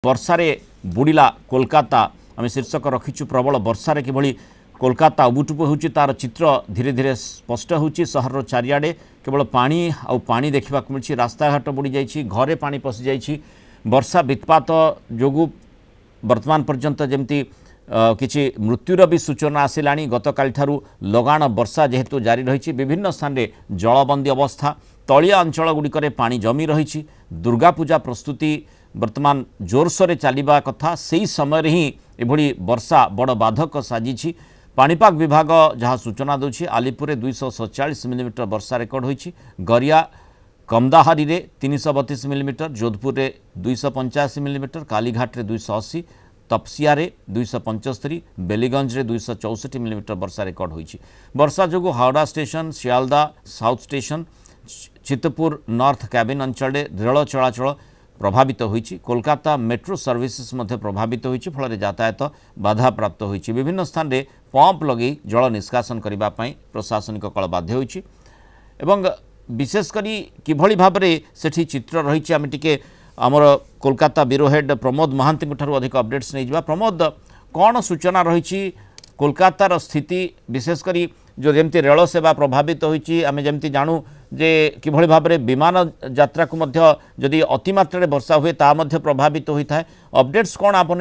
वर्षारे बुड़िला कोलकाता आम शीर्षक रखीचु प्रबल वर्षारे किभली कोलकाता उबुटुबु होउची तार चित्र धीरे धीरे स्पष्ट होउची सहर चारियाडे केवल पानी आउ पानी देखा मिली रास्ताघाट बुड़ी जाइए घरे पानी पशि जाइए वर्षा वित्पात जोगु वर्तमान पर्यंत जमती किछि मृत्युर भी सूचना आसिला गतकाल ठारू लगाण वर्षा जेहेतु जारी रही विभिन्न स्थान में जलबंदी अवस्था तलिया अंचल गुड़िक पानी जमी रही दुर्गा पूजा प्रस्तुति वर्तमान जोरसोर चलवा कथा से समय ही एभली वर्षा बड़ बाधक साजिछि। पाणीपाग विभाग जहाँ सूचना दूसरी आलिपुर 247 मिलीमीटर वर्षा रेकर्ड होइछि, गरिया कमदाहारी रे 332 मिलीमीटर, जोधपुर रे 285 मिलीमीटर, कालीघाट रे 280, तपसिया रे 275, बेलीगंज रे 264 मिलीमीटर वर्षा रेकर्ड होइछि। वर्षा जोगु Howrah station, Sealdah south station, Chitpur north cabin अंचल रेल चलाचल प्रभावित होइछि। कोलकाता मेट्रो सर्विसेस मध्य प्रभावित होइछि, फल यातायात बाधा प्राप्त होइछि। विभिन्न स्थान में पंप लगे जल निष्कासन करने प्रशासनिक कल बाध्य होइछि एवं विशेषकर किभली भाव में सेठी चित्र रही आम टिके आमर कोलकाता ब्यूरो हेड प्रमोद महांती ठारू अधिक अपडेट्स नहीं जावा। प्रमोद, कौन सूचना रही कोलकातार स्थिति विशेषकर जो जमती रेल सेवा प्रभावित होइछि, आमे जमती जानू जे किभली भाव में विमान यात्रा को मध्य जदि अतिमात्रा वर्षा हुए ता मध्य प्रभावित होता है। अपडेट्स कौन आपण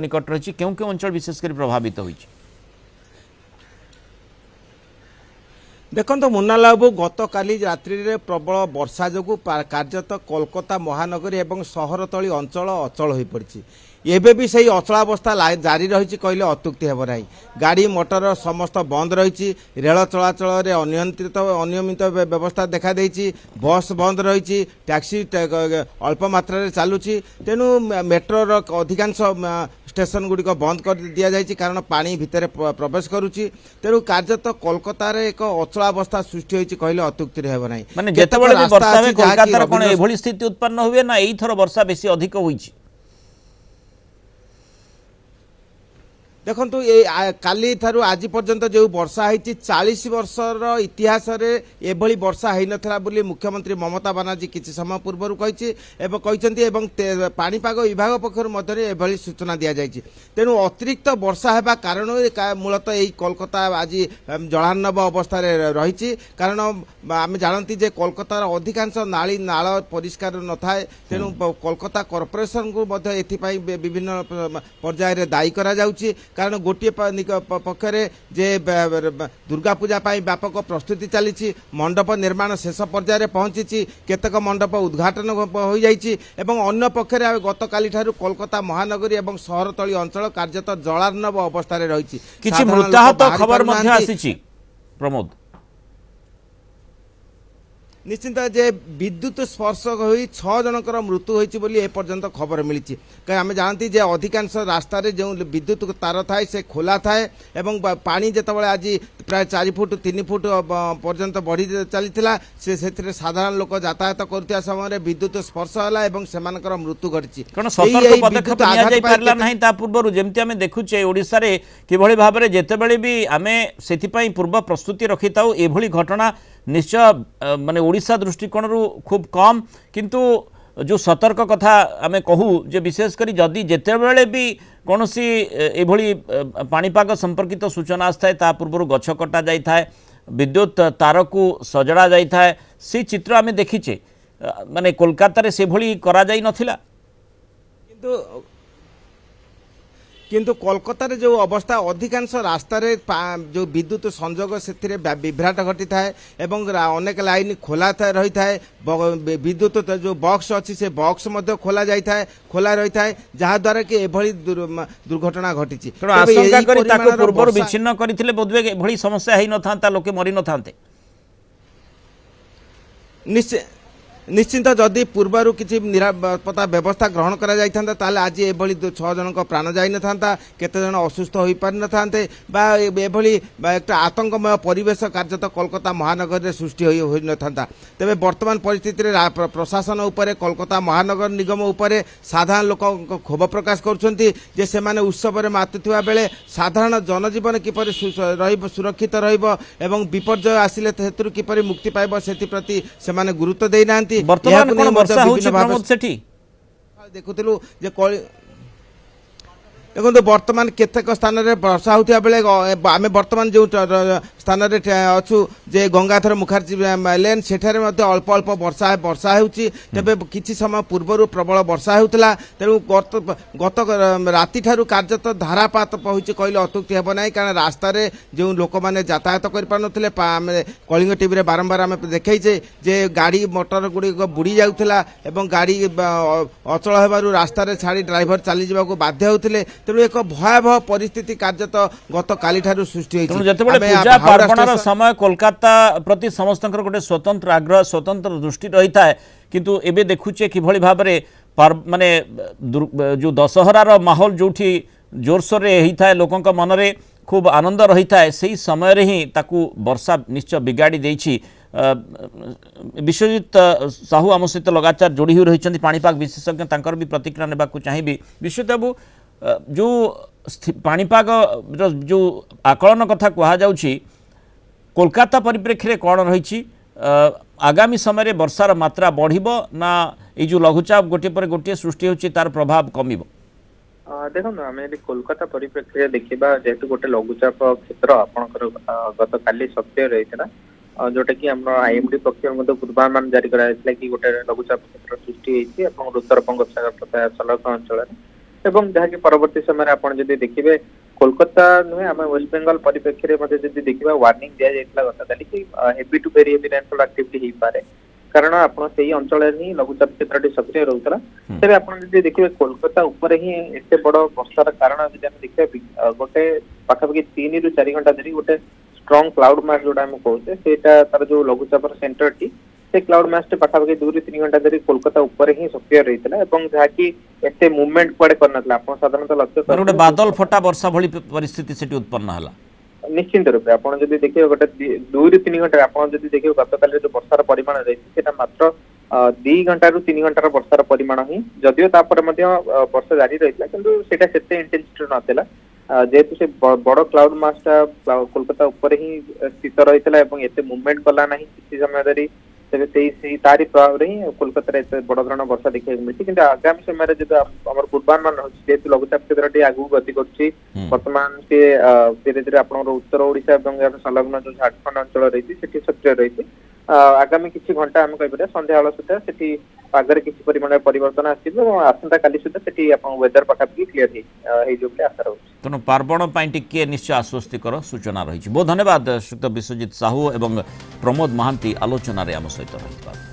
निकट रही क्यों क्यों अंचल विशेषकर प्रभावित होइछि? देखो मुन्नालाल बाबू, गत काली रात्रि रे प्रबल वर्षा जो कार्यत कोलकाता महानगरी एवं सहरतली अंचल अचल हो पड़ी एबे भी सही अचलावस्था जारी रही कहले अत्युक्ति हेब नहीं। गाड़ी मोटर समस्त बंद रही, रेल चलाचल अनियमित व्यवस्था देखा देछि, बस बंद रही, टैक्सी अल्प मात्रा चलुची, तेणु मेट्रोर अधिकांश स्टेशन गुड़िक बंद कर दि जाए कारण पानी भितर प्रवेश करुच्ची। तेणु कार्यत कोलकाता रे एक अचलावस्था सृष्टि होइछि कहले अत्युक्ति हेब नहीं। माने जेतेबेले भी वर्षा हुए कोलकाता कोन एभली स्थिति उत्पन्न हुए ना एई थर वर्षा बेसी अधिक होइछि? देखु काली थारू आज पर्यंत जो वर्षा होती 40 वर्षर इतिहास एभली वर्षा हो नाला बोली मुख्यमंत्री ममता बानार्जी किसी समय पूर्व कहते पाणीपाग विभाग पक्षर एभली सूचना दि जाएगी। तेणु अतिरिक्त वर्षा होगा कारण मूलतः यही कोलकाता आज जलार्णव अवस्था रही कारण आम जानती जे कोलकातार अधिकांश नाली नाल परिष्कार न थाए। तेणु कोलकाता कॉर्पोरेशन को विभिन्न पर्यायर दायी करा जाउछि कारण गोटे पक्षरे जे दुर्गा पूजा व्यापक प्रस्तुति चली मंडप निर्माण शेष पर्यायर पहुंची केतक मंडप उद्घाटन हो जाइए एवं अन्य पक्षरे गत काली ठारू कोलकाता महानगरी एवं सहरतली अंचल कार्यत जलार्णव अवस्था रही। किछि मृताहत खबर मध्य आसीछि प्रमोद? निश्चिंत जे विद्युत स्पर्श हो 6 जनकर मृत्यु होती बोली एपर्यंत खबर मिली। कहीं आम जानती जे अधिकांश रास्तार जो विद्युत तार थाए से खोला थाए एवं पानी जितेबाला आज प्राय 4 फुट 3 फुट पर्यंत बढ़ी चली से साधारण लोक यातायात करुवा समय विद्युत स्पर्श है और से मृत्यु घटी। पूर्व जमी आम देखुचे ओडिशा रे किभली भाव में जितेबाला भी आम से पूर्व प्रस्तुति रखी था एभली घटना निश्चय माने ओडिशा दृष्टिकोण खूब कम किंतु जो सतर्क कथा आम कहू जे विशेषकर जदि जितेबाला भी कौन सी एभली पाणीपाग संपर्कित सूचना आए ता पूर्व गछ कटा जाए विद्युत तार को सजड़ा जाए से चित्र आम देखीचे माने कोलकाता रे से भली करा जाई नथिला किंतु कोलकाता रे जो अवस्था अधिकांश रास्ता रे जो विद्युत संजोग से विभ्राट घटी थाए एवं अनेक लाइन खोला रही थाए विद्युत जो बॉक्स अच्छी से बॉक्स खोला रही थाए जहाद्वारा कि एभली दुर्घटना घटी। पूर्व विच्छिन्न करथिले बोधवे एभली समस्या है न था लोके मरी न थांते। निश्चिंत जदि पूर्वर किसी निरापत्ता व्यवस्था ग्रहण करा जाइथांता ताले आज एभली 6 जनक प्राण जाई न थांता, केते जन असुस्थ होई पारि न थांते बा एभली एक आतंकमय परिवेश कार्यत कोलकाता महानगर रे सृष्टि होई न थांता। तबे वर्तमान परिस्थिति रे प्रशासन उपरे कोलकाता महानगर निगम उपरे साधारण लोक क्षोभ प्रकाश करुछंती जे सेमाने उत्सव रे मातुथिबा बेले साधारण जनजीवन किपरि सुरक्षित रहिबो एवं विपर्यय आसिले हेतु किपरि मुक्ति पाइबो सेति प्रति सेमाने गुरुत्व देई नांती। वर्तमान कोन वर्षा होछि प्रमोद सेठी? देखुलु देखो बर्तमान केतेक स्थान में वर्षा होता बेले आम बर्तमान जो स्थान अच्छु जे गंगाधर मुखर्जी लेन सेठारे अल्प अल्प वर्षा होती तेरे किसी समय पूर्वर प्रबल वर्षा होता तेणु गत राति ठारू कार्यत धारापात होती कहले अत्युक्ति हेब ना कारण रास्तार जो लोक मैंने यातायात करें कलिंग टीवी बारंबार आम देखचे जे गाड़ी मोटर गुड़िक बुड़ी जाऊला गाड़ी अचल होबारु रास्तार छाड़ी ड्राइवर चली जावाक बाध्य होते तेणु एक भयावह परिस्थिति कार्यत गत काली ठारू सृष्टि पूजा पार्वण समय कोलकाता प्रति समस्त गोटे स्वतंत्र आग्रह स्वतंत्र दृष्टि रही है किंतु एबे देखुचे किभली भाव माने जो दशहरार माहौल जो जोरसोर होता है लोकों मन में खूब आनंद रही है से समय रे ही ताकू वर्षा निश्चय बिगाड़ी देछि। विश्वजित साहू आम सहित लगातार जोड़ी हुई रही पाणीपाग विशेषज्ञ तांकर भी प्रतिक्रिया नेबाकू चाहिए। विश्वजित बाबू जो पाणीपाग जो आकलन कथा कहा जाउछि कोलकाता परिप्रेक्षी में कौन रही आगामी समय वर्षार मात्रा बढ़िबो ना ये जो लघुचाप गोटे पर गोटे सृष्टि होछि तार प्रभाव कमिबो? देखो आम यदि कोलकाता परिप्रेक्षी देखा जेहेतु गोटे लघुचाप क्षेत्र आपंकर गत काली सक्रिय रही है जोटा कि आम आईएमडी पक्ष पूर्वानुमान जारी कराइला कि गोटे लघुचाप क्षेत्र सृष्टि होती उत्तर बंगोपसागर संलग्न अंचल एवं जहाँकि परवर्ती समय आप देखिए कोलकाता नुहे आम वेस्ट बेंगल परिप्रेक्षी में देखा वार्निंग दि जाता गत काली कि heavy to very heavy rainfall activity हो पारे कारण आप अंचल ही लघुचाप क्षेत्र सक्रिय रोला तेरे आप देखिए कोलकाता उपर ही एत बड़ वर्षार कारण देखिए गोटे पाखापाखि 3 ରୁ 4 घंटा धरी गोटे स्ट्रंग क्लाउड मास जोटा आम कहते सेटा तार जो लघुचाप सेंटर टी से क्लाउड मास पाखापाखि 2 ରୁ 3 घंटा धरी कोलकाता उपर ही सक्रिय रही है जहाँकि एत मुवमेंट कुआडे करना आप साधारणतः लक्ष्य गोटे बादल फटा वर्षा भली परिस्थिति से उत्पन्न है निश्चिंत रूपे आप देखिए गोटे 2 ରୁ 3 घंटा आप देखिए गत काल जो वर्षार परिमाण रही मात्र 2 घंटा ରୁ 3 घंटार वर्षार परिमाण ही जदियो वर्षा जारी रही किंतु इंटेंसिटी नाला जेहेतु से बड़ क्लाउड मासटा कोलकाता उपर ही स्थित रही है एत मुवमेंट कला ना किसी समय धरी तेरे तारी प्रभाव ही कोलकाता एत बड़ धरण वर्षा देखा मिली कि आगामी समय जो आम पूर्वानुमान जेहेतु लघुचाप क्षेत्र आगू गति करर्तमान सी धीरे धीरे आप उत्तर ओडिशा और संलग्न जो झारखंड अंचल रही सक्रिय रही आगामी किसी घंटा आम कह संध्या सुधा से पागरे किसी परिमाण परिवर्तन आसंता काली सुधा से वेदर पाखापाखि क्लीयर हो आशा रही तेणु पार्वण टिके निश्चय आश्वस्तिकर सूचना रही। बहुत धन्यवाद श्रीयुक्त विश्वजित साहू एवं प्रमोद महांती आलोचन आम सहित रही।